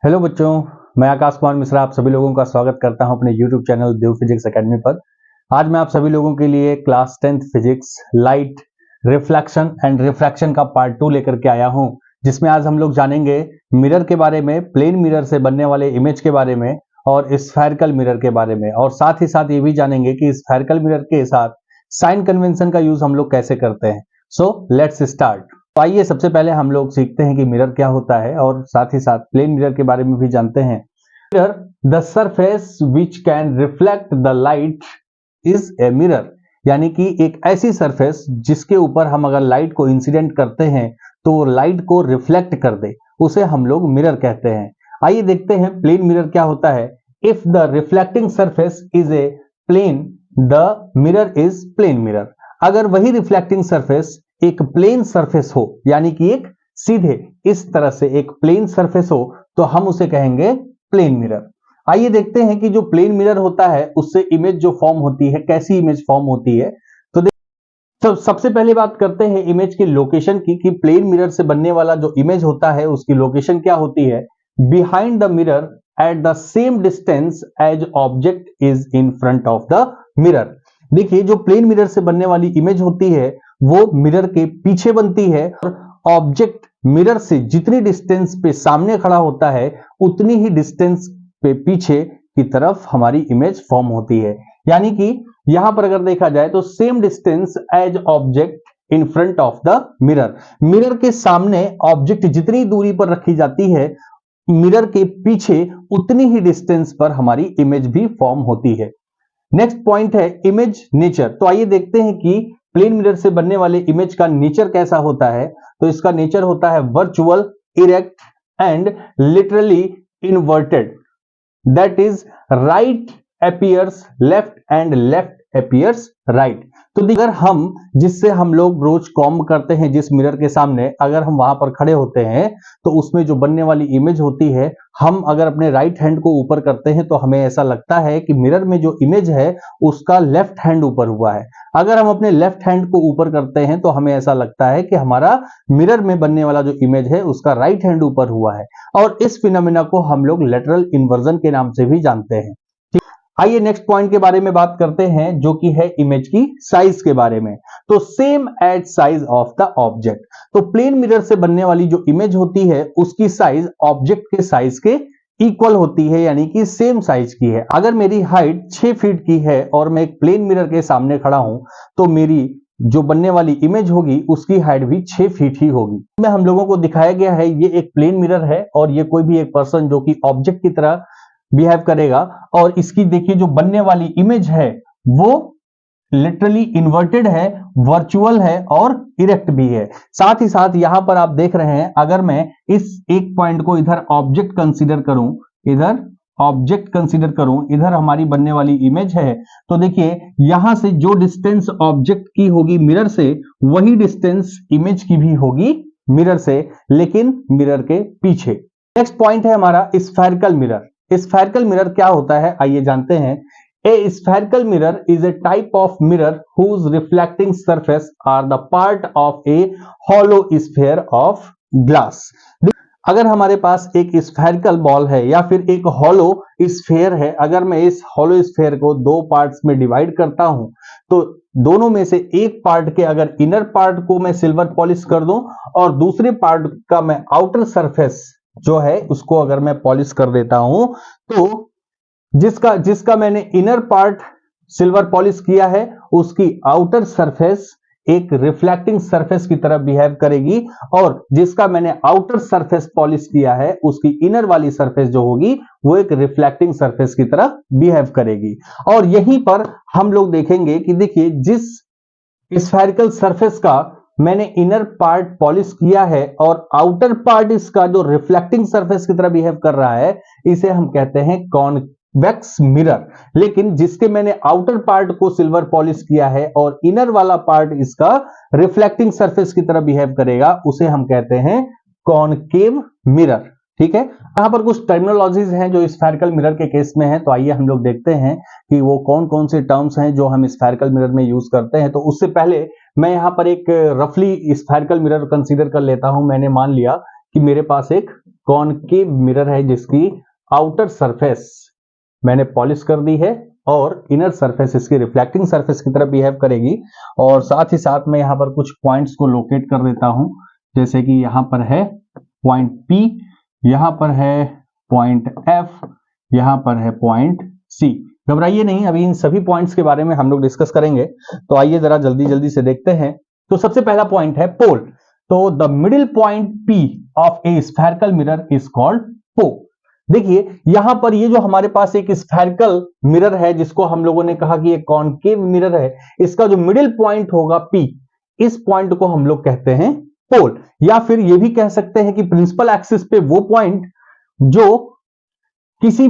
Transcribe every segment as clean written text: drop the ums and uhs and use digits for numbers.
Hello बच्चों, मैं आकाश कुमार मिश्रा आप सभी लोगों का स्वागत करता हूं अपने यूट्यूब चैनल देव फिजिक्स एकेडमी पर। आज मैं आप सभी लोगों के लिए class 10th physics light reflection and refraction का पार्ट 2 लेकर के आया हूं, जिसमें आज हम लोग जानेंगे मिरर के बारे में, प्लेन मिरर से बनने वाले इमेज के बारे में और स्फेरिकल मिरर के बारे में, और साथ ही साथ ये भी जानेंगे कि स्फेरिकल मिरर के साथ साइन कन्वेंशन का यूज हम लोग कैसे करते हैं। So let's start. तो आइए सबसे पहले हम लोग सीखते हैं कि मिरर क्या होता है और साथ ही साथ प्लेन मिरर के बारे में भी जानते हैं। Mirror, the surface which can reflect the light is a mirror, यानी कि एक ऐसी सरफेस जिसके ऊपर हम अगर लाइट को इंसिडेंट करते हैं तो वो लाइट को रिफ्लेक्ट कर दे, उसे हम लोग मिरर कहते हैं। आइए देखते हैं प्लेन मिरर क्या होता है। If the reflecting surface is a plane, the mirror is plane mirror. अगर वही रिफ्लेक्टिंग सरफेस एक प्लेन सरफेस हो, यानी कि एक सीधे इस तरह से एक प्लेन सरफेस हो, तो हम उसे कहेंगे प्लेन मिरर। आइए देखते हैं कि जो प्लेन मिरर होता है उससे इमेज जो फॉर्म होती है, कैसी इमेज फॉर्म होती है। तो सबसे पहले बात करते हैं इमेज की लोकेशन की, कि प्लेन मिरर से बनने वाला जो इमेज होता है उसकी लोकेशन क्या होती है। Behind the mirror at the same distance as object is in front of the mirror. देखिए, जो प्लेन मिरर से बनने वाली इमेज होती है वो मिरर के पीछे बनती है, और ऑब्जेक्ट मिरर से जितनी डिस्टेंस पे सामने खड़ा होता है उतनी ही डिस्टेंस पे पीछे की तरफ हमारी इमेज फॉर्म होती है। यानी कि यहां पर अगर देखा जाए तो same distance as object in front of the mirror, mirror के सामने ऑब्जेक्ट जितनी दूरी पर रखी जाती है, मिरर के पीछे उतनी ही डिस्टेंस पर हमारी इमेज भी फॉर्म होती है। नेक्स्ट पॉइंट है इमेज नेचर। तो आइए देखते हैं कि प्लेन मिरर से बनने वाले इमेज का नेचर कैसा होता है। तो इसका नेचर होता है virtual, erect and literally inverted. That is right appears left and left appears right. तो अगर हम जिससे हम लोग रोज कॉम्ब करते हैं, जिस मिरर के सामने अगर हम वहां पर खड़े होते हैं तो उसमें जो बनने वाली इमेज होती है, हम अगर अपने राइट हैंड को ऊपर करते हैं तो हमें ऐसा लगता है कि मिरर में जो इमेज है उसका लेफ्ट हैंड ऊपर हुआ है। अगर हम अपने लेफ्ट हैंड को ऊपर करते हैं तो हमें ऐसा लगता है कि हमारा मिरर में बनने वाला जो इमेज है उसका राइट हैंड ऊपर हुआ है। और इस फिनोमेना को हम लोग लेटरल इन्वर्जन के नाम से भी जानते हैं। आइए नेक्स्ट पॉइंट के बारे में बात करते हैं, जो कि है इमेज की साइज के बारे में। तो same as size of the object. तो प्लेन मिरर से बनने वाली जो इमेज होती है उसकी साइज ऑब्जेक्ट के साइज के इक्वल होती है, यानी कि सेम साइज की है। अगर मेरी हाइट 6 फीट की है और मैं एक प्लेन मिरर के सामने खड़ा हूं तो मेरी जो बनने वाली इमेज होगी उसकी हाइट भी 6 फीट ही होगी। में हम लोगों को दिखाया गया है ये एक प्लेन मिरर है और ये कोई भी एक पर्सन जो कि ऑब्जेक्ट की तरह बिहेव करेगा, और इसकी देखिए जो बनने वाली इमेज है वो लिटरली इन्वर्टेड है, वर्चुअल है और इरेक्ट भी है। साथ ही साथ यहां पर आप देख रहे हैं, अगर मैं इस एक पॉइंट को इधर ऑब्जेक्ट कंसीडर करूं, इधर हमारी बनने वाली इमेज है, तो देखिए यहां से जो डिस्टेंस ऑब्जेक्ट की होगी मिरर से, वही डिस्टेंस इमेज की भी होगी मिरर से, लेकिन मिरर के पीछे। नेक्स्ट पॉइंट है हमारा स्फेरिकल मिरर। स्फेरिकल मिरर क्या होता है आइए जानते हैं। ए spherical mirror is a type of mirror whose reflecting surface are the part of a hollow sphere of glass। अगर हमारे पास एक स्फेरिकल बॉल है या फिर एक हॉलो स्फेयर है, अगर मैं इस हॉलो स्फेयर को दो पार्ट्स में डिवाइड करता हूं तो दोनों में से एक पार्ट के अगर इनर पार्ट को मैं सिल्वर पॉलिश कर दूं और दूसरे पार्ट का मैं आउटर सरफेस जो है उसको अगर मैं पॉलिश कर देता हूं, तो जिसका मैंने इनर पार्ट सिल्वर पॉलिश किया है उसकी आउटर सरफेस एक रिफ्लेक्टिंग सरफेस की तरह बिहेव करेगी, और जिसका मैंने आउटर सरफेस पॉलिश किया है उसकी इनर वाली सरफेस जो होगी वो एक रिफ्लेक्टिंग सरफेस की तरह बिहेव करेगी। और यहीं पर हम लोग देखेंगे कि देखिए जिस स्फेरिकल सरफेस का मैंने इनर पार्ट पॉलिश किया है और आउटर पार्ट इसका जो रिफ्लेक्टिंग सरफेस की तरह बिहेव कर रहा है, इसे हम कहते हैं कॉन्वेक्स मिरर। लेकिन जिसके मैंने आउटर पार्ट को सिल्वर पॉलिश किया है और इनर वाला पार्ट इसका रिफ्लेक्टिंग सरफेस की तरह बिहेव करेगा, उसे हम कहते हैं कॉनकेव मिरर। ठीक है, यहां पर कुछ टर्मिनोलॉजीज हैं जो स्फेरिकल मिरर के केस में है, तो आइए हम लोग देखते हैं कि वो कौन कौन से टर्म्स हैं जो हम स्फेरिकल मिरर में यूज करते हैं। तो उससे पहले मैं यहां पर एक रफली स्फेरिकल मिरर कंसीडर कर लेता हूं। मैंने मान लिया कि मेरे पास एक कॉनकेव मिरर है जिसकी आउटर सरफेस मैंने पॉलिश कर दी है और इनर सरफेस इसकी रिफ्लेक्टिंग सरफेस की तरह बिहेव करेगी। और साथ ही साथ मैं यहां पर कुछ पॉइंट्स को लोकेट कर देता हूं, जैसे कि यहां पर है पॉइंट P, यहां पर है पॉइंट F, यहां पर है पॉइंट C। घबराइए नहीं, अभी इन सभी पॉइंट्स के बारे में हम लोग डिस्कस करेंगे। तो आइए जरा जल्दी जल्दी से देखते हैं। तो सबसे पहला पॉइंट है पोल। तो the middle point P of A spherical mirror is called पो। देखिए यहां पर ये जो हमारे पास एक स्फेरिकल मिरर है जिसको हम लोगों ने कहा कि एक कॉनकेव मिरर है, इसका जो मिडिल पॉइंट होगा P, इस पॉइंट को हम लोग कहते हैं पोल। या फिर ये भी कह सकते हैं कि प्रिंसिपल एक्सिस पे वो पॉइंट जो किसी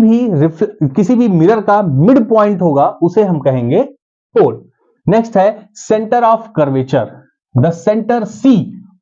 भी मिरर का मिड पॉइंट होगा उसे हम कहेंगे पोल। नेक्स्ट है centre of curvature. The centre C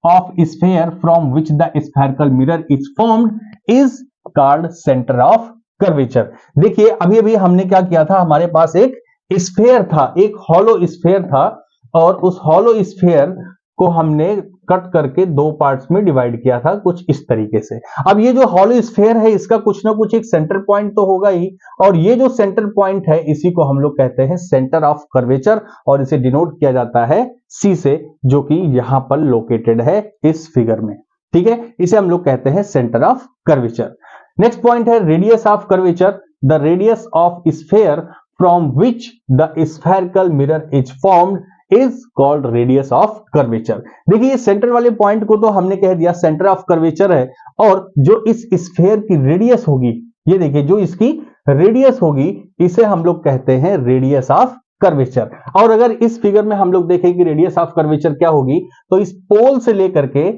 of sphere from which the spherical mirror is formed is called centre of curvature. देखिए अभी अभी हमने क्या किया था, हमारे पास एक स्फीयर था, एक हॉलो स्फीयर था, और उस हॉलो स्फीयर को हमने कट करके दो पार्ट्स में डिवाइड किया था कुछ इस तरीके से। अब ये जो हॉलो स्फीयर है इसका कुछ ना कुछ एक सेंटर पॉइंट तो होगा ही, और ये जो सेंटर पॉइंट है इसी को हम लोग कहते हैं सेंटर ऑफ कर्वेचर, और इसे डिनोट किया जाता है C से, जो कि यहां पर लोकेटेड है इस फिगर में। ठीक है, इसे हम लोग कहते हैं centre of curvature. Next point है radius of curvature. The radius of sphere from which the spherical mirror is formed is called radius of curvature. देखिए सेंटर वाले पॉइंट को तो हमने कह दिया सेंटर ऑफ कर्वेचर है, और जो इस स्फीयर की रेडियस होगी, ये देखिए जो इसकी रेडियस होगी इसे हम लोग कहते हैं रेडियस ऑफ कर्वेचर। और अगर इस फिगर में हम लोग देखें कि रेडियस ऑफ कर्वेचर क्या होगी, तो इस पोल से लेकर के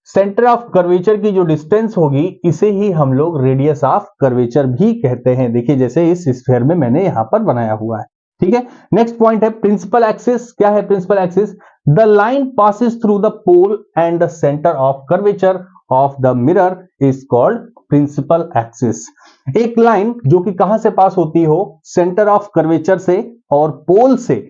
सेंटर ऑफ कर्वेचर की जो डिस्टेंस होगी इसे ही हम लोग रेडियस ऑफ कर्वेचर भी कहते हैं। देखिए जैसे इस स्फीयर में मैंने यहां पर बनाया हुआ है। ठीक है, नेक्स्ट पॉइंट है प्रिंसिपल एक्सिस। क्या है principal axis? The line passes through the pole and the centre of curvature of the mirror is called principal axis. एक लाइन जो कि कहां से पास होती हो, सेंटर ऑफ कर्वेचर से और पोल से,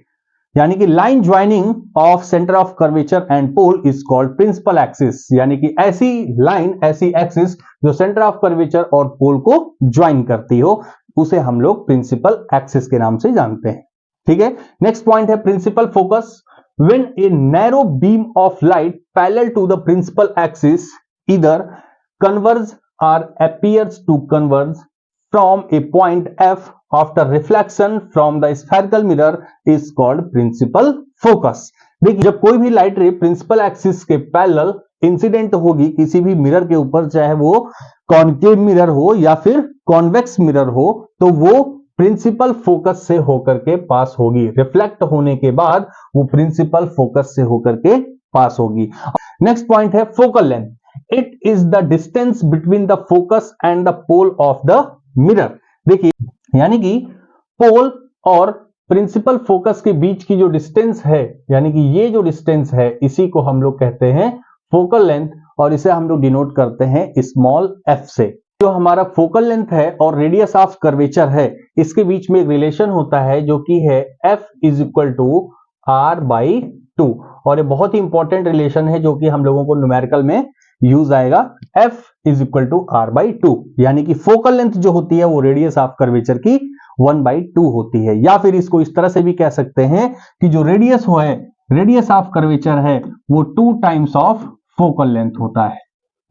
यानी कि line joining of centre of curvature and pole is called principal axis. यानी कि ऐसी लाइन, ऐसी एक्सिस जो सेंटर ऑफ कर्वेचर और पोल को ज्वाइन करती हो, उसे हम लोग प्रिंसिपल एक्सिस के नाम से जानते हैं। ठीक है, नेक्स्ट पॉइंट है principal focus. When a narrow beam of light parallel to the principal axis either converge or appears to converge from a point F after reflection from the spherical mirror is called principal focus। देखिए जब कोई भी light रे principal axis के parallel incident होगी किसी भी mirror के ऊपर, चाहे वो कॉनकेव मिरर हो या फिर कॉन्वेक्स मिरर हो, तो वो प्रिंसिपल फोकस से होकर के पास होगी। रिफ्लेक्ट होने के बाद वो प्रिंसिपल फोकस से होकर के पास होगी। नेक्स्ट पॉइंट है focal length. It is the distance between the focus and the pole of the mirror. देखिए यानी कि पोल और प्रिंसिपल फोकस के बीच की जो डिस्टेंस है, यानी कि ये जो डिस्टेंस है, इसी को हम लोग कहते हैं फोकल लेंथ, और इसे हम लोग डिनोट करते हैं स्मॉल f से। जो हमारा फोकल लेंथ है और रेडियस ऑफ कर्वेचर है, इसके बीच में एक रिलेशन होता है जो कि है f is equal to r/2, और ये बहुत ही इंपॉर्टेंट रिलेशन है जो कि हम लोगों को न्यूमेरिकल में यूज आएगा। f is equal to r/2, यानी कि फोकल लेंथ जो होती है वो रेडियस ऑफ कर्वेचर की 1/2 होती है। या फिर इसको इस तरह से भी कह सकते हैं कि जो रेडियस ऑफ कर्वेचर है वो 2 टाइम्स ऑफ फोकल लेंथ होता है।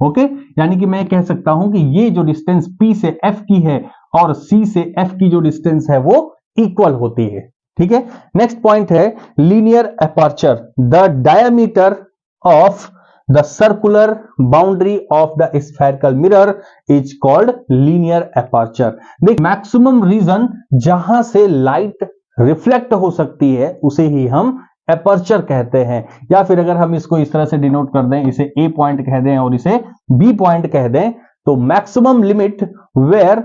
ओके, यानी कि मैं कह सकता हूं कि ये जो डिस्टेंस P से F की है और C से F की जो डिस्टेंस है वो इक्वल होती है। ठीक है, नेक्स्ट पॉइंट है linear aperture. The diameter of the circular boundary of the spherical mirror is called linear aperture. देख मैक्सिमम रीजन जहां से लाइट रिफ्लेक्ट हो सकती है उसे ही हम एपर्चर कहते हैं। या फिर अगर हम इसको इस तरह से डिनोट कर दें, इसे A पॉइंट कह दें और इसे B पॉइंट कह दें, तो maximum limit where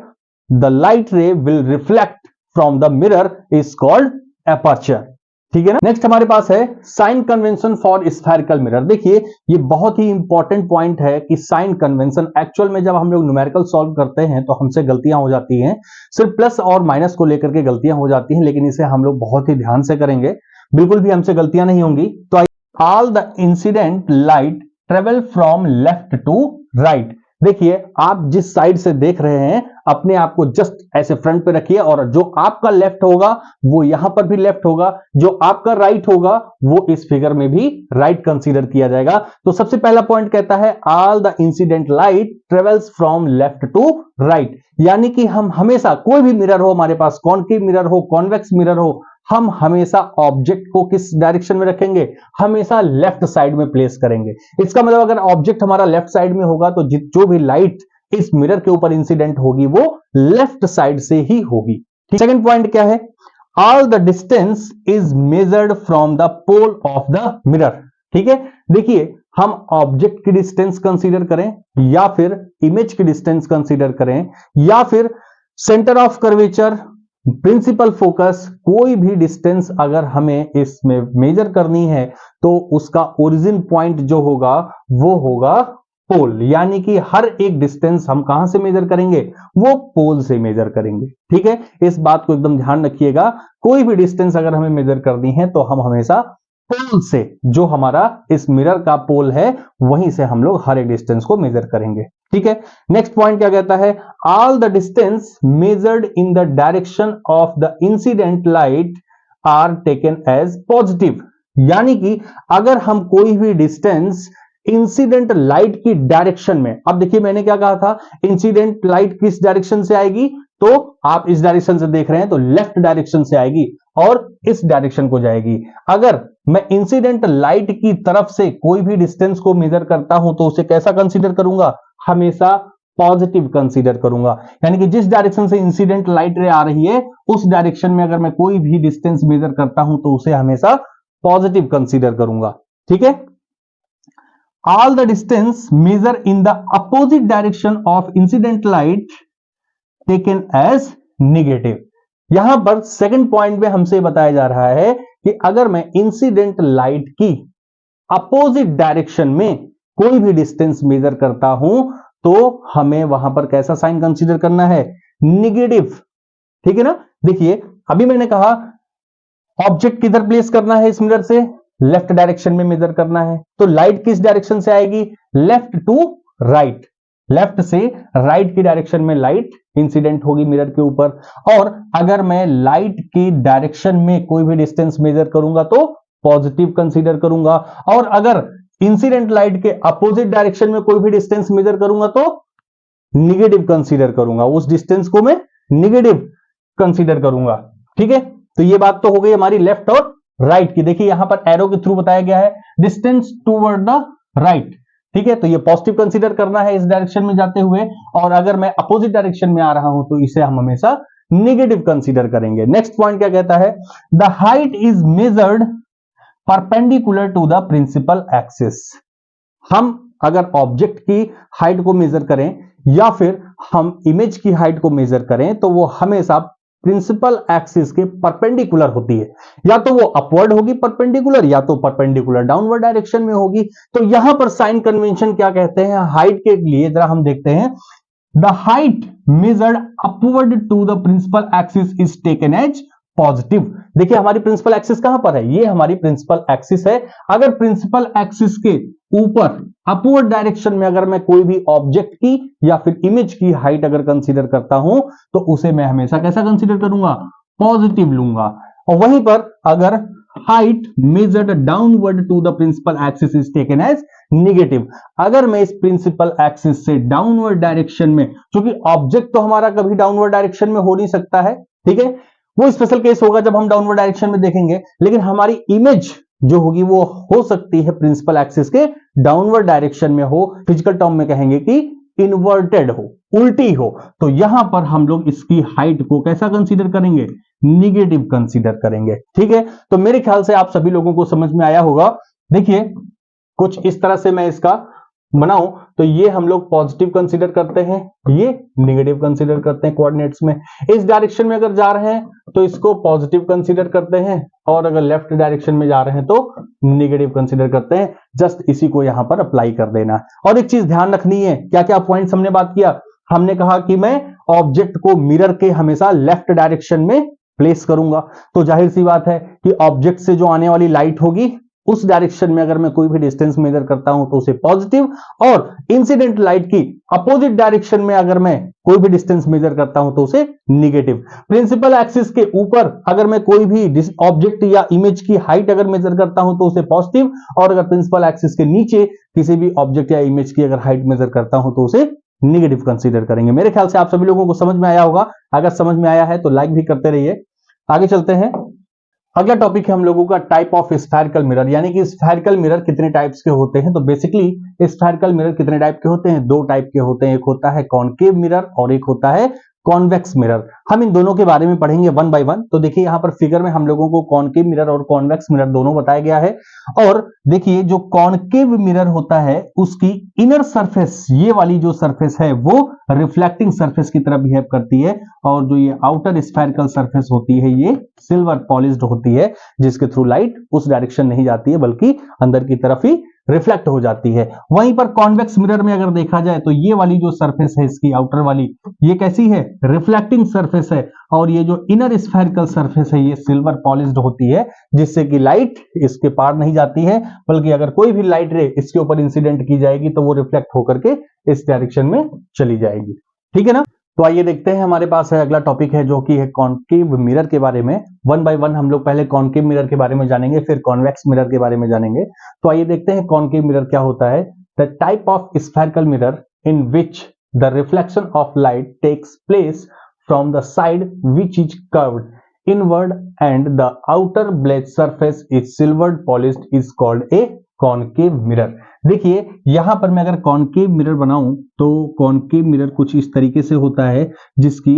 the light ray will reflect from the mirror is called aperture. ठीक है ना। नेक्स्ट हमारे पास है sign convention for spherical mirror. देखिए ये बहुत ही इंपॉर्टेंट पॉइंट है कि साइन कन्वेंशन एक्चुअल में जब हम लोग न्यूमेरिकल सॉल्व करते हैं तो हमसे गलतियां हो जाती हैं, सिर्फ प्लस और माइनस को लेकर के गलतियां हो जाती हैं, लेकिन इसे हम लोग बहुत ही ध्यान से करेंगे, बिल्कुल भी हमसे गलतियां नहीं होंगी। तो all the incident light travel from left to right. देखिए आप जिस साइड से देख रहे हैं अपने आप को जस्ट ऐसे फ्रंट पे रखिए, और जो आपका लेफ्ट होगा वो यहां पर भी लेफ्ट होगा, जो आपका राइट होगा वो इस फिगर में भी राइट कंसीडर किया जाएगा। तो सबसे पहला पॉइंट कहता है all the incident light travels from left to right, यानी कि हम हमेशा, कोई भी मिरर हो हमारे पास, कॉनकेव मिरर हो, कॉन्वेक्स मिरर हो, हम हमेशा ऑब्जेक्ट को किस डायरेक्शन में रखेंगे, हमेशा लेफ्ट साइड में प्लेस करेंगे। इसका मतलब अगर ऑब्जेक्ट हमारा लेफ्ट साइड में होगा तो जो भी लाइट इस मिरर के ऊपर इंसिडेंट होगी वो लेफ्ट साइड से ही होगी। सेकंड पॉइंट क्या है, all the distance is measured from the pole of the mirror. ठीक है, देखिए हम ऑब्जेक्ट की डिस्टेंस कंसीडर करें या फिर इमेज की डिस्टेंस कंसीडर करें या फिर centre of curvature, principal focus, कोई भी डिस्टेंस अगर हमें इसमें मेजर करनी है तो उसका ओरिजिन पॉइंट जो होगा वो होगा पोल, यानी कि हर एक डिस्टेंस हम कहां से मेजर करेंगे, वो पोल से मेजर करेंगे। ठीक है, इस बात को एकदम ध्यान रखिएगा, कोई भी डिस्टेंस अगर हमें मेजर करनी है तो हम हमेशा पोल से, जो हमारा इस मिरर का पोल है वहीं से हम लोग हर एक डिस्टेंस को मेजर करेंगे। ठीक है, नेक्स्ट पॉइंट क्या कहता है, all the distance measured in the direction of the incident light are taken as positive, यानी कि अगर हम कोई भी डिस्टेंस इंसिडेंट लाइट की डायरेक्शन में, अब देखिए मैंने क्या कहा था, इंसिडेंट लाइट किस डायरेक्शन से आएगी, तो आप इस डायरेक्शन से देख रहे हैं तो लेफ्ट डायरेक्शन से आएगी और इस डायरेक्शन को जाएगी। अगर मैं इंसिडेंट लाइट की तरफ से कोई भी डिस्टेंस को मेजर करता हूं तो उसे कैसा कंसीडर करूंगा, हमेशा पॉजिटिव कंसीडर करूंगा, यानी कि जिस डायरेक्शन से इंसिडेंट लाइट रे आ रही है उस डायरेक्शन में अगर मैं कोई भी डिस्टेंस मेजर करता हूं तो उसे हमेशा पॉजिटिव कंसीडर करूंगा। ठीक है, all the distance measured in the opposite direction of incident light taken as negative। यहां पर सेकंड पॉइंट में हमसे बताया जा रहा है कि अगर मैं इंसिडेंट लाइट की अपोजिट डायरेक्शन में कोई भी डिस्टेंस मेजर करता हूं तो हमें वहां पर कैसा साइन कंसीडर करना है, निगेटिव। ठीक है ना, देखिए अभी मैंने कहा ऑब्जेक्ट किधर प्लेस करना है, इस मिरर से लेफ्ट डायरेक्शन में मेजर करना है, तो लाइट किस डायरेक्शन से आएगी, लेफ्ट टू राइट, लेफ्ट से राइट की डायरेक्शन में लाइट इंसिडेंट होगी मिरर के ऊपर। और अगर मैं लाइट की डायरेक्शन में कोई भी डिस्टेंस मेजर करूंगा तो पॉजिटिव कंसीडर करूंगा, और अगर इंसिडेंट लाइट के अपोजिट डायरेक्शन में कोई भी डिस्टेंस मेजर करूंगा तो निगेटिव कंसीडर करूंगा, उस डिस्टेंस को मैं निगेटिव कंसीडर करूंगा। ठीक है, तो ये बात तो हो गई हमारी लेफ्ट और राइट की। देखिए यहां पर एरो के थ्रू बताया गया है डिस्टेंस टूवर्ड द राइट। ठीक है, तो ये पॉजिटिव कंसीडर करना है इस डायरेक्शन में जाते हुए, और अगर मैं अपोजिट डायरेक्शन में आ रहा हूं तो इसे हम हमेशा नेगेटिव कंसीडर करेंगे। नेक्स्ट पॉइंट क्या कहता है, the height is measured perpendicular to the principal axis. हम अगर ऑब्जेक्ट की हाइट को मेजर करें या फिर हम इमेज की हाइट को मेजर करें तो वो हमेशा प्रिंसिपल एक्सिस के परपेंडिकुलर होती है, या तो वो अपवर्ड होगी परपेंडिकुलर या तो परपेंडिकुलर डाउनवर्ड डायरेक्शन में होगी। तो यहां पर साइन कन्वेंशन क्या कहते हैं, हाइट के लिए जरा हम देखते हैं, the height measured upward to the principal axis is taken as positive. देखिए हमारी प्रिंसिपल एक्सिस कहां पर है, ये हमारी प्रिंसिपल एक्सिस है। अगर प्रिंसिपल एक्सिस के ऊपर अपवर्ड डायरेक्शन में अगर मैं कोई भी ऑब्जेक्ट की या फिर इमेज की हाइट अगर कंसीडर करता हूं तो उसे मैं हमेशा कैसा कंसीडर करूंगा, पॉजिटिव लूंगा। और वहीं पर अगर height measured downward to the principal axis is taken as negative, अगर मैं इस प्रिंसिपल एक्सिस से डाउनवर्ड डायरेक्शन में, क्योंकि ऑब्जेक्ट तो हमारा कभी डाउनवर्ड डायरेक्शन में हो नहीं सकता है, ठीक है, वो स्पेशल केस होगा जब हम डाउनवर्ड डायरेक्शन में देखेंगे, लेकिन हमारी इमेज जो होगी वो हो सकती है प्रिंसिपल एक्सिस के डाउनवर्ड डायरेक्शन में हो, फिजिकल टर्म में कहेंगे कि इन्वर्टेड हो, उल्टी हो। तो यहां पर हम लोग इसकी हाइट को कैसा कंसीडर करेंगे, निगेटिव कंसीडर करेंगे। ठीक है, तो मेरे ख्याल से आप सभी लोगों को समझ में आया होगा। देखिए कुछ इस तरह से मैं इसका बनाऊं तो ये हम लोग पॉजिटिव कंसीडर करते हैं, ये निगेटिव कंसीडर करते हैं कोऑर्डिनेट्स में। इस डायरेक्शन में अगर जा रहे हैं तो इसको पॉजिटिव कंसीडर करते हैं, और अगर लेफ्ट डायरेक्शन में जा रहे हैं तो निगेटिव कंसीडर करते हैं। जस्ट इसी को यहां पर अप्लाई कर देना। और एक चीज ध्यान रखनी है, क्या क्या पॉइंट्स हमने बात किया, हमने कहा कि मैं ऑब्जेक्ट को मिरर के हमेशा लेफ्ट डायरेक्शन में प्लेस करूंगा, तो जाहिर सी बात है कि ऑब्जेक्ट से जो आने वाली लाइट होगी उस डायरेक्शन में अगर मैं कोई भी डिस्टेंस मेजर करता हूं तो उसे पॉजिटिव, और इंसिडेंट लाइट की अपोजिट डायरेक्शन में अगर मैं कोई भी डिस्टेंस मेजर करता हूं तो उसे निगेटिव। प्रिंसिपल एक्सिस के ऊपर अगर मैं कोई भी ऑब्जेक्ट या इमेज की हाइट अगर मेजर करता हूं तो उसे पॉजिटिव, और अगर प्रिंसिपल एक्सिस के नीचे किसी भी ऑब्जेक्ट या इमेज की अगर हाइट मेजर करता हूं तो उसे निगेटिव कंसीडर करेंगे। मेरे ख्याल से आप सभी लोगों को समझ में आया होगा। अगर समझ में आया है तो लाइक भी करते रहिए। आगे चलते हैं। अगला टॉपिक है हम लोगों का टाइप ऑफ स्फेरिकल मिरर, यानी कि स्फेरिकल मिरर कितने टाइप्स के होते हैं। तो बेसिकली स्फेरिकल मिरर कितने टाइप के होते हैं, दो टाइप के होते हैं। एक होता है कॉनकेव मिरर और एक होता है कॉन्वेक्स मिरर। हम इन दोनों के बारे में पढ़ेंगे वन बाय वन। तो देखिए यहां पर फिगर में हम लोगों को कॉनकेव मिरर और कॉन्वेक्स मिरर दोनों बताया गया है। और देखिए जो कॉनकेव मिरर होता है उसकी इनर सरफेस, ये वाली जो सरफेस है वो रिफ्लेक्टिंग सरफेस की तरह बिहेव करती है, और जो ये आउटर स्फेरिकल सरफेस होती है ये सिल्वर पॉलिश्ड होती है, जिसके थ्रू लाइट उस डायरेक्शन नहीं जाती है बल्कि अंदर की तरफ ही रिफ्लेक्ट हो जाती है। वहीं पर कॉन्वेक्स मिरर में अगर देखा जाए तो ये वाली जो सरफेस है इसकी आउटर वाली, ये कैसी है, रिफ्लेक्टिंग सरफेस है, और ये जो इनर स्फेरिकल सरफेस है ये सिल्वर पॉलिश्ड होती है, जिससे कि लाइट इसके पार नहीं जाती है, बल्कि अगर कोई भी लाइट रे इसके ऊपर इंसिडेंट की जाएगी तो वो रिफ्लेक्ट होकर के इस डायरेक्शन में चली जाएगी। ठीक है ना। तो आइए देखते हैं, हमारे पास है अगला टॉपिक है जो कि है कॉनकेव मिरर के बारे में। वन बाय वन हम लोग पहले कॉनकेव मिरर के बारे में जानेंगे, फिर कॉन्वेक्स मिरर के बारे में जानेंगे। तो आइए देखते हैं कॉनकेव मिरर क्या होता है। The type of spherical mirror in which the reflection of light takes place from the side which is curved inward and the outer blade surface is silvered polished is called a concave mirror. देखिए यहां पर मैं अगर concave mirror बनाऊं तो concave mirror कुछ इस तरीके से होता है, जिसकी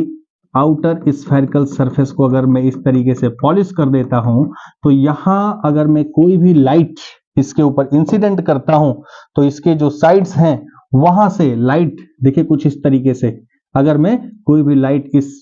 आउटर स्फेरिकल सरफेस को अगर मैं इस तरीके से पॉलिश कर देता हूं तो यहां अगर मैं कोई भी लाइट इसके ऊपर इंसिडेंट करता हूं तो इसके जो साइड्स हैं वहां से लाइट देखिए कुछ इस तरीके से, अगर मैं कोई भी लाइट इस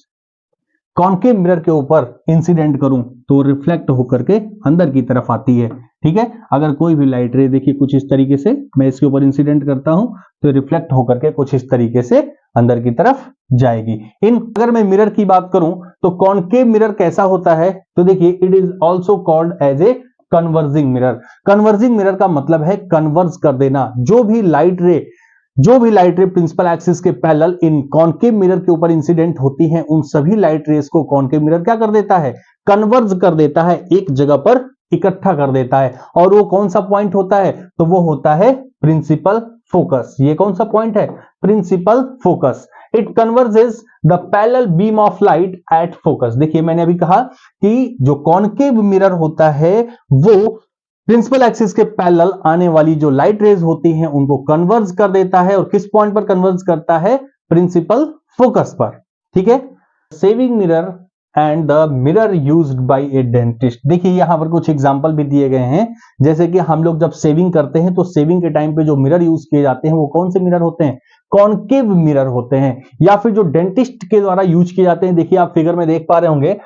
कॉनकेव मिरर के ऊपर इंसिडेंट करूं तो रिफ्लेक्ट होकर के अंदर की तरफ आती है। ठीक है, अगर कोई भी लाइट रे देखिए कुछ इस तरीके से मैं इसके ऊपर इंसिडेंट करता हूं तो रिफ्लेक्ट होकर के कुछ इस तरीके से अंदर की तरफ जाएगी। अगर मैं मिरर की बात करूं तो कॉनकेव मिरर कैसा होता है, तो देखिए it is also called as a converging mirror. Converging mirror का मतलब है कन्वर्ज कर देना। जो भी लाइट रे प्रिंसिपल एक्सिस के पैरेलल इन कॉनकेव मिरर के ऊपर इंसिडेंट होती हैं, उन सभी लाइट रेस को कॉनकेव मिरर क्या कर देता है, कन्वर्ज कर देता है, एक जगह पर इकट्ठा कर देता है। और वो कौन सा पॉइंट होता है, तो वो होता है प्रिंसिपल फोकस। ये कौन सा पॉइंट है, principal focus. It converges the parallel beam of light at focus. देखिए मैंने अभी कहा कि जो कॉनकेव मिरर होता है वो प्रिंसिपल एक्सिस के पैरेलल आने वाली जो लाइट रेज होती हैं उनको कन्वर्ज कर देता है, और किस पॉइंट पर कन्वर्ज करता है, प्रिंसिपल फोकस पर। ठीक है। Saving mirror and the mirror used by A dentist. देखिए यहां पर कुछ एग्जांपल भी दिए गए हैं, जैसे कि हम लोग जब सेविंग करते हैं तो सेविंग के टाइम पे जो मिरर यूज किए जाते हैं वो कौन से मिरर होते हैं, कॉनकेव मिरर होते हैं। या फिर जो डेंटिस्ट के द्वारा यूज किए जाते हैं, देखिए आप फिगर में देख पा रहे होंगे,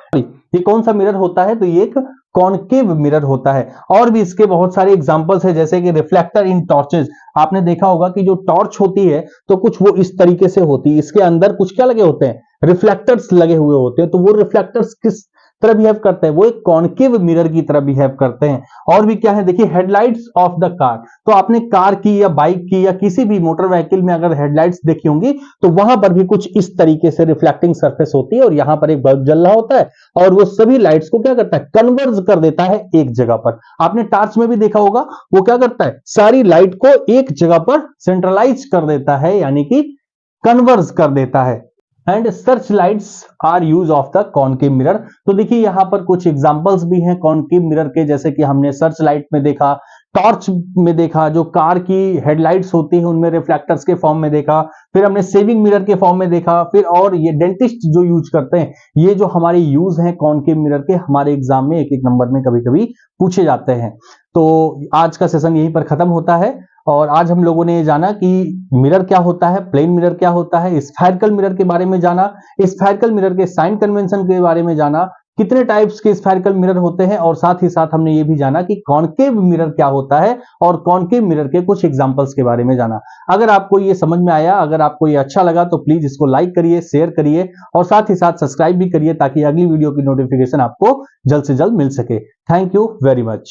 ये कौन सा मिरर होता है, तो ये एक कॉनकेव मिरर होता है। और भी इसके बहुत सारे एग्जांपल्स है, जैसे कि रिफ्लेक्टर इन टॉर्चेस। आपने देखा होगा कि जो टॉर्च होती है तो कुछ वो इस तरीके से होती है, इसके अंदर कुछ क्या लगे होते हैं, रिफ्लेक्टर्स लगे हुए होते हैं। तो वो रिफ्लेक्टर्स किस तरह बिहेव करते हैं, वो एक कॉनकेव मिरर की तरह बिहेव करते हैं। और भी क्या है, देखिए हेडलाइट्स ऑफ द कार। तो आपने कार की या बाइक की या किसी भी मोटर व्हीकल में अगर हेडलाइट्स देखी होंगी तो वहां पर भी कुछ इस तरीके से रिफ्लेक्टिंग सरफेस होती है, और यहां पर एक बल्ब जल रहा होता है और वो सभी लाइट्स को क्या करता है, कन्वर्ज कर देता है एक जगह पर। आपने टॉर्च में भी देखा होगा, वो क्या करता है, सारी लाइट को एक जगह पर सेंट्रलाइज कर देता है, यानी कि कन्वर्ज कर देता है। And search lights are use of the concave mirror. तो देखिए यहां पर कुछ एग्जांपल्स भी हैं कॉनकेव मिरर के, जैसे कि हमने सर्च लाइट में देखा, टॉर्च में देखा, जो कार की हेडलाइट्स होती है उनमें रिफ्लेक्टर्स के फॉर्म में देखा, फिर हमने सेविंग मिरर के फॉर्म में देखा, फिर और ये डेंटिस्ट जो यूज करते हैं, ये जो हमारे यूज हैं कॉनकेव मिरर के, हमारे एग्जाम में एक एक नंबर में कभी कभी पूछे जाते हैं। तो आज का सेशन यहीं पर खत्म होता है, और आज हम लोगों ने जाना कि मिरर क्या होता है, प्लेन मिरर क्या होता है, स्फेरिकल मिरर के बारे में जाना, स्फेरिकल मिरर के साइन कन्वेंशन के बारे में जाना, कितने टाइप्स के स्फेरिकल मिरर होते हैं, और साथ ही साथ हमने ये भी जाना कि कॉनकेव मिरर क्या होता है और कॉनकेव मिरर के कुछ एग्जांपल्स के बारे में जाना। अगर आपको ये समझ में आया, अगर आपको ये अच्छा लगा तो प्लीज इसको लाइक करिए, शेयर करिए, और साथ ही साथ सब्सक्राइब भी करिए, ताकि अगली वीडियो की नोटिफिकेशन आपको जल्द से जल्द मिल सके। Thank you very much.